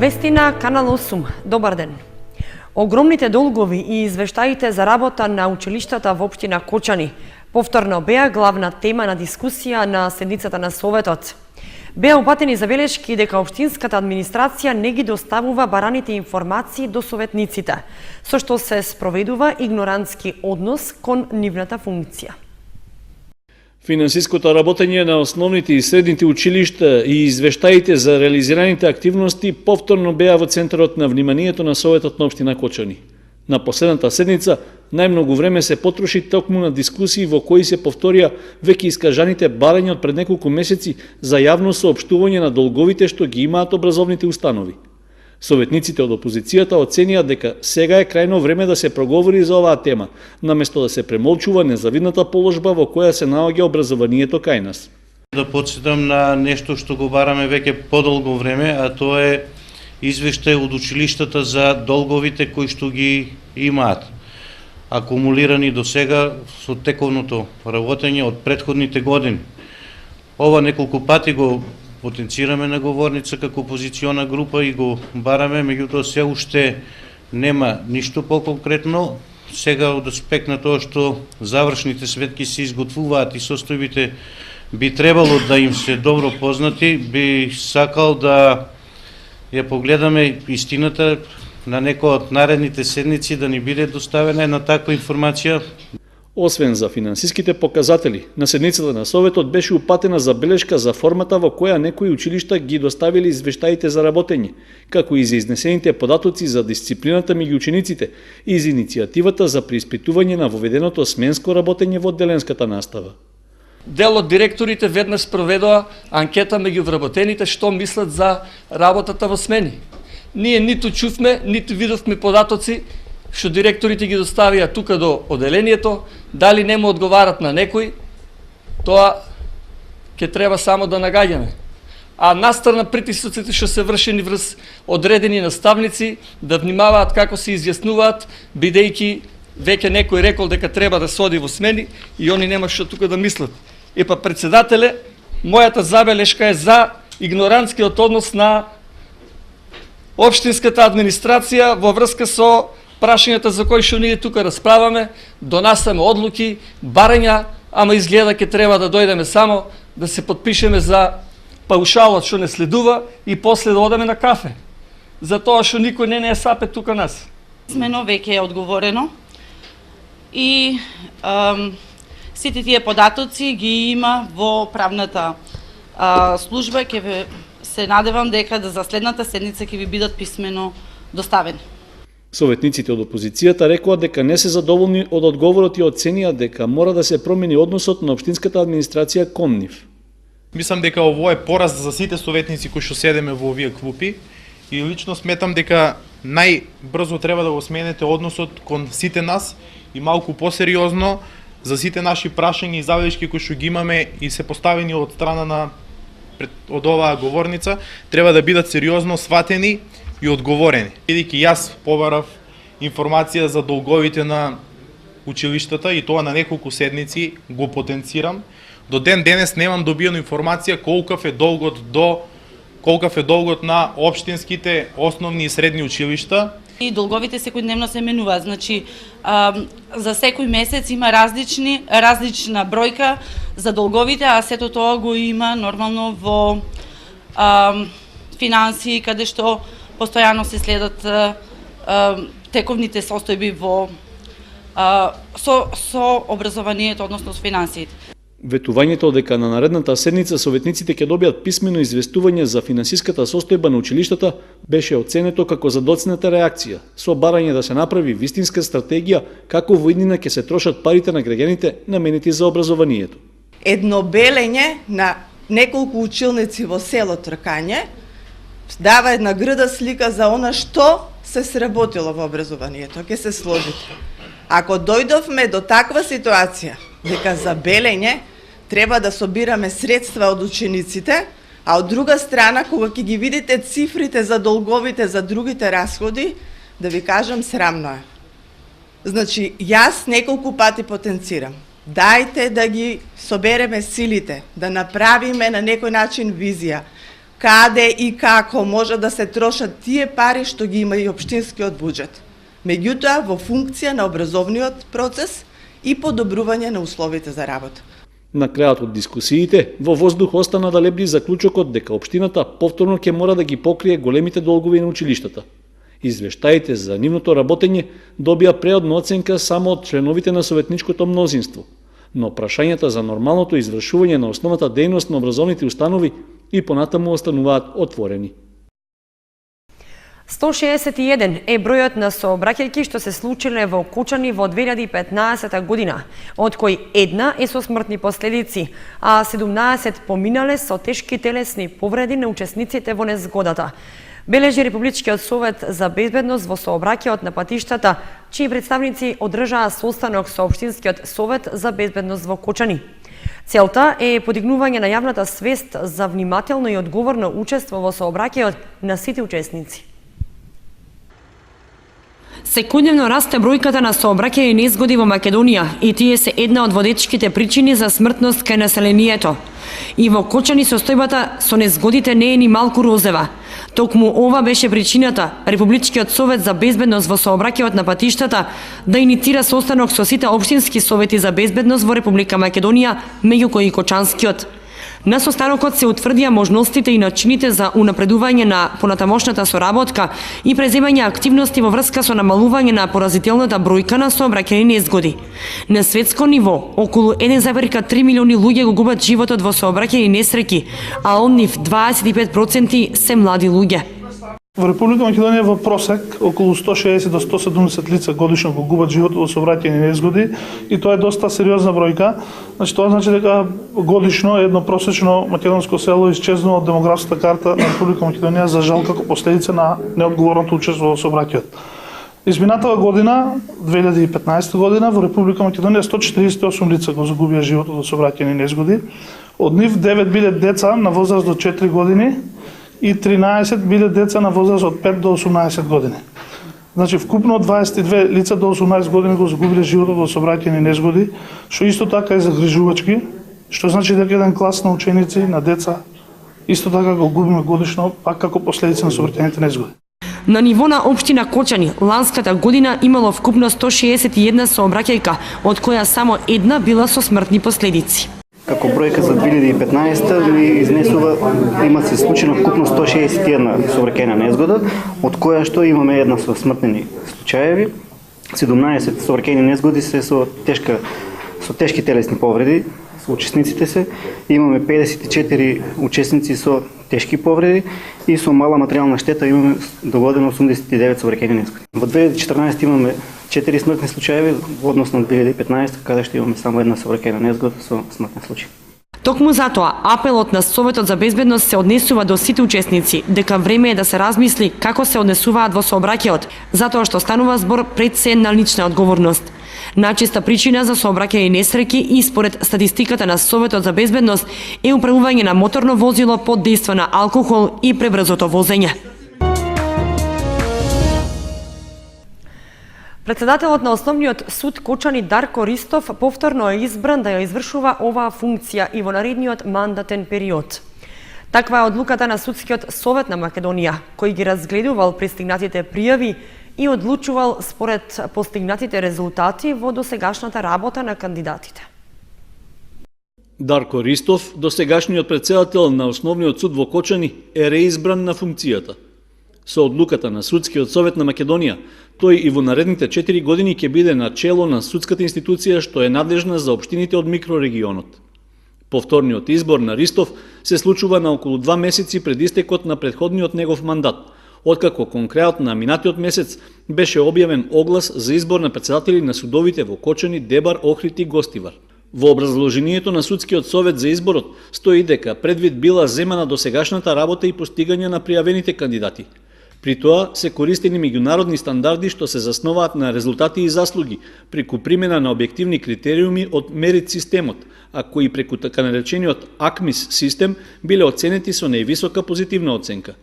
Вести на Канал 8. Добар ден. Огромните долгови и извештаите за работа на училиштата во општина Кочани повторно беа главна тема на дискусија на седницата на Советот. Беа упатени забелешки дека општинската администрација не ги доставува бараните информации до советниците, со што се спроведува игнорантски однос кон нивната функција. Финансиското работење на основните и средните училишта и извештаите за реализираните активности повторно беа во центарот на вниманието на Советот на општина Кочани. На последната седница најмногу време се потроши токму на дискусии во кои се повторија веќе искажаните барања од пред неколку месеци за јавно соопштување на долговите што ги имаат образовните установи. Советниците од опозицијата оценија дека сега е крајно време да се проговори за оваа тема, наместо да се премолчува незавидната положба во која се наоѓа образованието кај нас. Да потсетам на нешто што го бараме веќе подолго време, а тоа е извештај од училиштата за долговите кои што ги имаат акумулирани до сега со тековното работење од претходните години. Ова неколку пати го потенцираме на говорница како опозициона група и го бараме, меѓутоа се уште нема ништо по-конкретно. Сега од аспект на тоа што завршните светки се изготвуваат и состојбите би требало да им се добро познати, би сакал да ја погледаме истината на некоја од наредните седници да ни биде доставена една таква информација. Освен за финансиските показатели, на седницата на Советот беше упатена забелешка за формата во која некои училишта ги доставили извештаите за работење, како и за изнесените податоци за дисциплината меѓу учениците и за иницијативата за преиспитување на воведеното сменско работење во одделенската настава. Дел од директорите веднаш проведоа анкета меѓу вработените што мислат за работата во смени. Ние ниту чувме, ниту видовме податоци што директорите ги доставија тука до одделението, дали не му одговарат на некој, тоа ќе треба само да нагаѓаме. А настрана притисоците што се вршени врз одредени наставници да внимаваат како се изјаснуваат, бидејќи веќе некој рекол дека треба да се оди во смени и они нема што тука да мислат. Епа председателе, мојата забелешка е за игнорантскиот однос на општинската администрација во врска со прашањата за кои што ние тука расправаме, донасаме одлуки, барања, ама изгледа ќе треба да дојдеме само да се подпишеме за паушалот што не следува и после да одеме на кафе. За тоа што никој не е сапе тука нас. Писмено веќе е одговорено и сите тие податоци ги има во правната служба. Ќе се надевам дека за следната седница ќе ви бидат писмено доставени. Советниците од опозицијата рекоа дека не се задоволни од одговорот и оценија дека мора да се промени односот на општинската администрација кон нив. Мислам дека ово е пораз за сите советници кои што седеме во овие клупи и лично сметам дека најбрзо треба да го сменете односот кон сите нас и малку посериозно за сите наши прашања и забелешки кои што ги имаме и се поставени од страна од оваа говорница, треба да бидат сериозно сватени и одговорени. Бидејќи јас побарав информација за долговите на училиштата и тоа на неколку седници го потенцирам. До ден денес немам добиено информација колкав е долгот на општинските основни и средни училишта. И долговите секојдневно се менуваат, значи за секој месец има различна бројка за долговите, а сето тоа го има нормално во финансии, каде што постојано се следат тековните состојби со образованието, односно со финансиите. Ветувањето дека на наредната седница советниците ќе добијат писмено известување за финансиската состојба на училиштата беше оценето како задоцната реакција, со барање да се направи вистинска стратегија како во иднина ќе се трошат парите на граѓаните наменети за образованието. Едно белење на неколку училници во село Тркање дава една грда слика за она што се сработило во образованието. Ќе се сложите. Ако дојдовме до таква ситуација, дека за белење треба да собираме средства од учениците, а од друга страна, кога ќе ги видите цифрите за долговите за другите расходи, да ви кажам, срамно е. Значи, јас неколку пати потенцирам. Дајте да ги собереме силите, да направиме на некој начин визија, каде и како може да се трошат тие пари што ги има и општинскиот буџет. Меѓутоа, во функција на образовниот процес и подобрување на условите за работа. На крајот од дискусиите, во воздух остана да лебди заклучокот дека општината повторно ќе мора да ги покрие големите долгови на училиштата. Извештаите за нивното работење добија преодна оценка само од членовите на советничкото мнозинство, но прашањата за нормалното извршување на основната дејност на образовните установи и понатаму остануваат отворени. 161 е бројот на сообраќајки што се случиле во Кочани во 2015 година, од кои една е со смртни последици, а 17 поминале со тешки телесни повреди на учесниците во незгодата. Бележи Републичкиот совет за безбедност во сообраќајот на патиштата, чии представници одржаа состанок со Општинскиот совет за безбедност во Кочани. Целта е подигнување на јавната свест за внимателно и одговорно учество во сообраќајот на сите учесници. Секојдневно расте бројката на сообраќајни незгоди во Македонија и тие се една од водечките причини за смртност кај населението. И во Кочани состојбата со незгодите не е ни малку розева. Токму ова беше причината Републичкиот совет за безбедност во сообраќајот на патиштата да иницира состанок со сите општински совети за безбедност во Република Македонија, меѓу кои и Кочанскиот. На состанокот се утврдија можностите и начините за унапредување на понатамошната соработка и преземање активности во врска со намалување на поразителната бројка на сообраќајни незгоди. На светско ниво, околу 1,3 милиони луѓе го губат животот во сообраќајни несреќи, а од нив 25% се млади луѓе. Во Република Македонија во просек околу 160 до 170 лица годишно го губат животот во сообраќајни незгоди и тоа е доста сериозна бројка. Значи тоа значи дека годишно едно просечно македонско село исчезнува од демографската карта на Република Македонија за жал како последица на неодговорното учество во сообраќајот. Изминатава година, 2015 година, во Република Македонија 148 лица го загубија животот во сообраќајни незгоди. Од нив 9 биле деца на возраст до 4 години и 13 биле деца на возраст од 5 до 18 години. Значи, вкупно 22 лица до 18 години го загубиле животот во сообраќајни незгоди, што исто така е загрижувачки, што значи дека еден клас на ученици, на деца, исто така го губиме годишно, пак како последица на сообраќајните незгоди. На ниво на општина Кочани, ланската година имало вкупно 161 сообраќајка, од која само една била со смртни последици. Како бројка за 2015 ви изнесува, има се случено вкупно 161 сообраќајна незгода, од која што имаме една со смртни случаеви, 17 сообраќајни незгоди се со тешки телесни повреди, со учесниците се, имаме 54 учесници со тешки повреди и со мала материјална штета имаме догодено 89 сообраќајни незгоди. Во 2014 имаме 4 смртни случаеви во однос на 2015, каде што имаме само една сообраќајна незгода со смртен случај. Токму затоа, апелот на Советот за безбедност се однесува до сите учесници, дека време е да се размисли како се однесуваат во сообраќајот, затоа што станува збор пред се на лична одговорност. Најчеста причина за сообраќајни несреќи и според статистиката на Советот за безбедност е управување на моторно возило под дејство на алкохол и пребрзото возење. Председателот на Основниот суд Кочани Дарко Ристов повторно е избран да ја извршува оваа функција и во наредниот мандатен период. Таква е одлуката на Судскиот совет на Македонија, кој ги разгледувал пристигнатите пријави и одлучувал според постигнатите резултати во досегашната работа на кандидатите. Дарко Ристов, досегашниот председател на Основниот суд во Кочани, е реизбран на функцијата. Со одлуката на Судскиот совет на Македонија, тој и во наредните 4 години ќе биде на чело на судската институција што е надлежна за општините од микрорегионот. Повторниот избор на Ристов се случува на околу 2 месеци пред истекот на претходниот негов мандат, откако кон крајот на минатиот месец беше објавен оглас за избор на председатели на судовите во Кочани, Дебар, Охрид и Гостивар. Во образложението на Судскиот совет за изборот стои дека предвид била земана досегашната работа и постигање на пријавените кандидати. При тоа се користени меѓународни стандарди што се засноваат на резултати и заслуги, преку примена на објективни критериуми од мерит системот, а кои преку така наречениот АКМИС систем биле оценети со највисока позитивна оценка.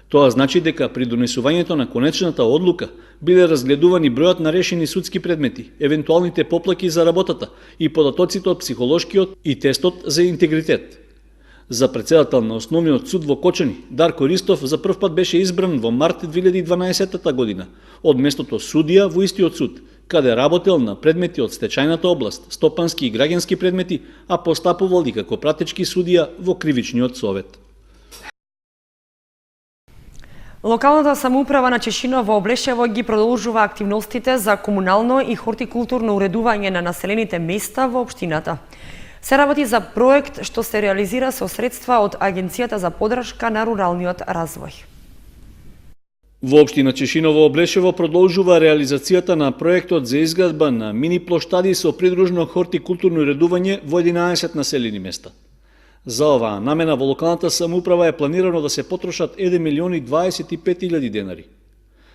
Тоа значи дека при донесувањето на конечната одлука биле разгледувани бројот на решени судски предмети, евентуалните поплаки за работата и податоците од психолошкиот и тестот за интегритет. За председател на Основниот суд во Кочани, Дарко Ристов за прв пат беше избран во март 2012 година од местото судија во истиот суд, каде работел на предмети од стечајната област, стопански и граѓански предмети, а постапувал и како пратечки судија во Кривичниот совет. Локалната самоуправа на Чешино во Облешево ги продолжува активностите за комунално и хортикултурно уредување на населените места во општината. Се работи за проект што се реализира со средства од Агенцијата за поддршка на руралниот развој. Во општина Чешино во Облешево продолжува реализацијата на проектот за изградба на мини плоштади со придружно хортикултурно уредување во 11 населени места. За оваа намена во локалната самоуправа е планирано да се потрошат 1.025.000 денари.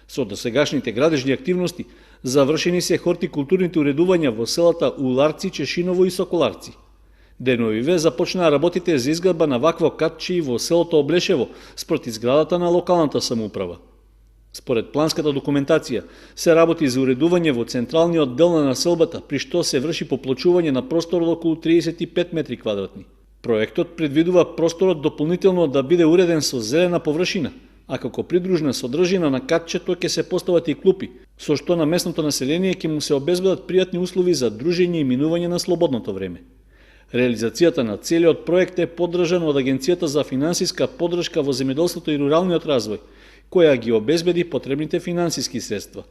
Со досегашните градежни активности завршени се хортикултурните уредувања во селата Уларци, Чешиново и Соколарци. Деновиве започнаа работите за изградба на вакво катчи во селото Облешево спроти зградата на локалната самоуправа. Според планската документација, се работи за уредување во централниот дел на населбата, при што се врши поплочување на простор од околу 35 метри квадратни. Проектот предвидува просторот дополнително да биде уреден со зелена површина, а како придружна содржина на катчето ќе се постават и клупи, со што на местното население ќе му се обезбедат пријатни услови за дружење и минување на слободното време. Реализацијата на целиот проект е поддржана од Агенцијата за финансиска поддршка во земјоделството и руралниот развој, која ги обезбеди потребните финансиски средства.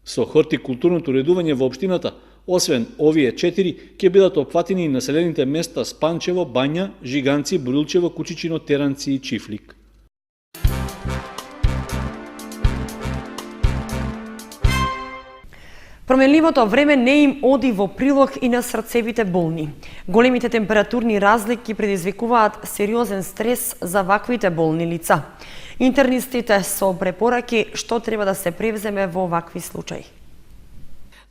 Со хортикултурното уредување во општината, освен овие 4, ќе бидат опфатени и населените места Спанчево, Бања, Жиганци, Бурилчево, Кучичино, Теранци и Чифлик. Променливото време не им оди во прилог и на срцевите болни. Големите температурни разлики предизвикуваат сериозен стрес за ваквите болни лица. Интернистите со препораки што треба да се превземе во вакви случаи.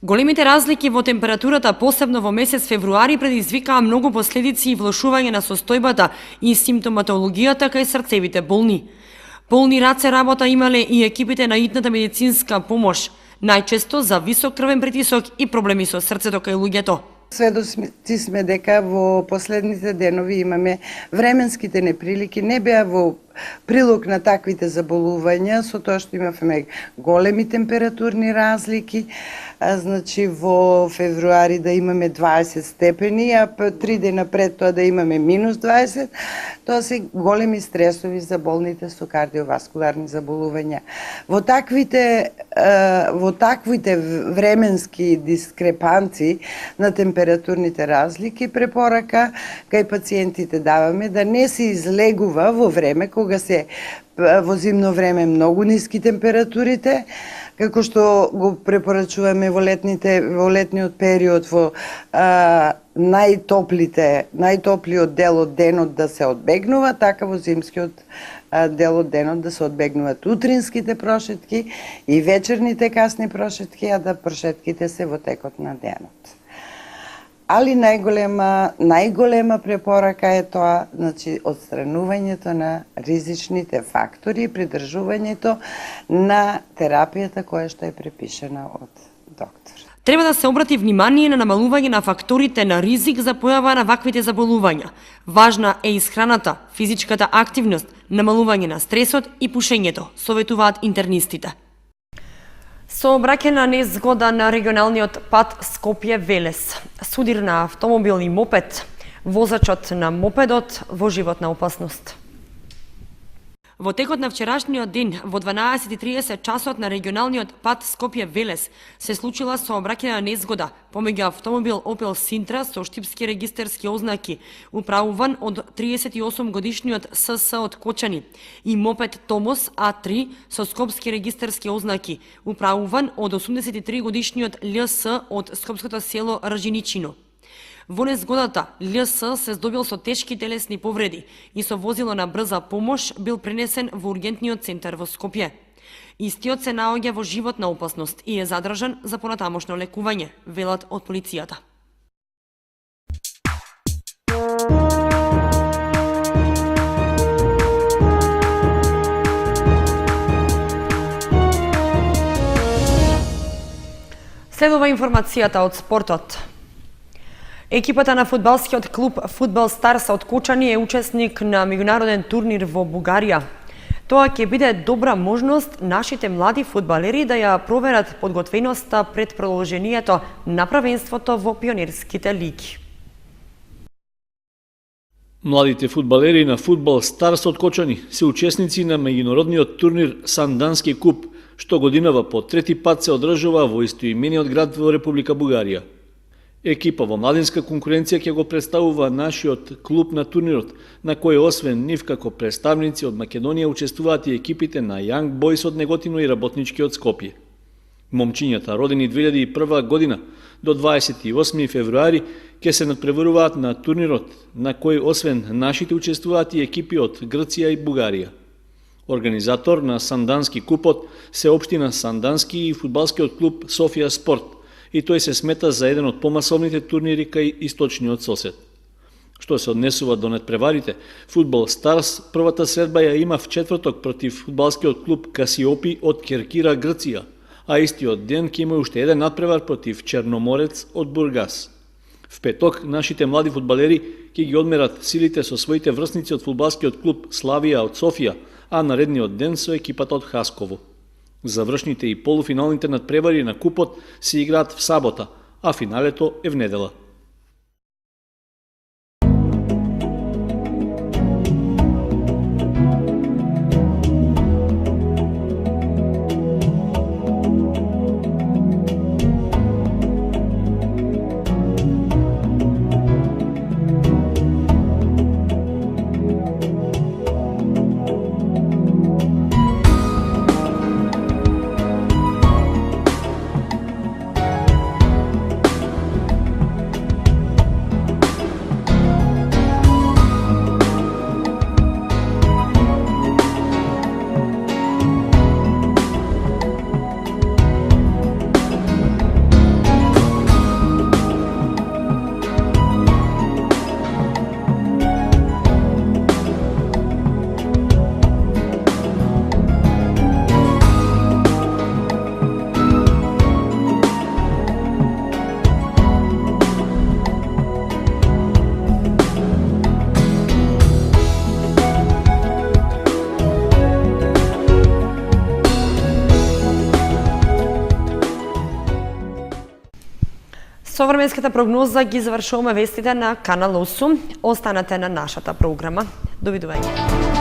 Големите разлики во температурата, посебно во месец февруари, предизвикаа многу последици и влошување на состојбата и симптоматологијата кај срцевите болни. Полни раце работа имале и екипите на итната медицинска помош, најчесто за висок крвен притисок и проблеми со срцето кај луѓето. Сведоци сме дека во последните денови имаме временските неприлики, не беа во прилог на таквите заболувања, со тоа што имавме големи температурни разлики, значи во февруари да имаме 20 степени, а 3 дена пред тоа да имаме минус 20, тоа се големи стресови за болните со кардиоваскуларни заболувања. Во таквите временски дискрепанци на температурните разлики, препорака кај пациентите даваме да не се излегува во време кога се во зимно време многу ниски температурите, како што го препорачуваме во летниот период во најтоплиот дел од денот да се одбегнува, така во зимскиот дел од денот да се одбегнуваат утринските прошетки и вечерните касни прошетки, а да прошетките се во текот на денот. Али најголема препорака е тоа, значи, отстранувањето на ризичните фактори и придржувањето на терапијата која што е препишана од доктор. Треба да се обрати внимание на намалување на факторите на ризик за појава на ваквите заболувања. Важна е исхраната, физичката активност, намалување на стресот и пушењето, советуваат интернистите. Сообраќајна незгода на регионалниот пат Скопје-Велес. Судир на автомобил и мопед. Возачот на мопедот во животна опасност. Во текот на вчерашниот ден, во 12:30 часот на регионалниот пат Скопје-Велес, се случила сообраќајна незгода помеѓу автомобил Opel Sintra со штипски регистарски ознаки, управуван од 38-годишниот СС од Кочани, и мопед Томос А3 со скопски регистарски ознаки, управуван од 83-годишниот ЛС од скопското село Ржиничино. Во незгодата, ЛС се здобил со тешки телесни повреди и со возило на брза помош бил пренесен во ургентниот центар во Скопје. Истиот се наоѓа во животна опасност и е задржан за понатамошно лекување, велат од полицијата. Следува информацијата од спортот. Екипата на фудбалскиот клуб Фудбал Старс од Кочани е учесник на меѓународен турнир во Бугарија. Тоа ќе биде добра можност нашите млади фудбалери да ја проверат подготвеноста пред продолжението на правенството во пионерските лиги. Младите фудбалери на Фудбал Старс од Кочани се учесници на меѓународниот турнир Сандански куп, што годинава по трети пат се одржува во истоимениот град во Република Бугарија. Екипа во младинска конкуренција ќе го представува нашиот клуб на турнирот, на кој освен нив како представници од Македонија учествуваат и екипите на Young Boys од Неготино и Работнички од Скопје. Момчињата родени 2001 година до 28 февруари ќе се надпреваруваат на турнирот, на кој освен нашите учествуваат и екипи од Грција и Бугарија. Организатор на Сандански купот се општина Сандански и фудбалскиот клуб Софија Спорт, и тој се смета за еден од помасовните турнири кај источниот сосед. Што се однесува до надпреварите, Фудбал Старс првата средба ја има в четврток против фудбалскиот клуб Касиопи од Керкира, Грција, а истиот ден ќе има уште еден надпревар против Черноморец од Бургас. В петок нашите млади фудбалери ќе ги одмерат силите со своите врсници од фудбалскиот клуб Славија од Софија, а наредниот ден со екипата од Хасково. Завршните и полуфиналните надпревари на купот се играат в сабота, а финалето е в недела. Со временската прогноза ги завршуваме вестите на Канал 8. Останете на нашата програма. Довидување.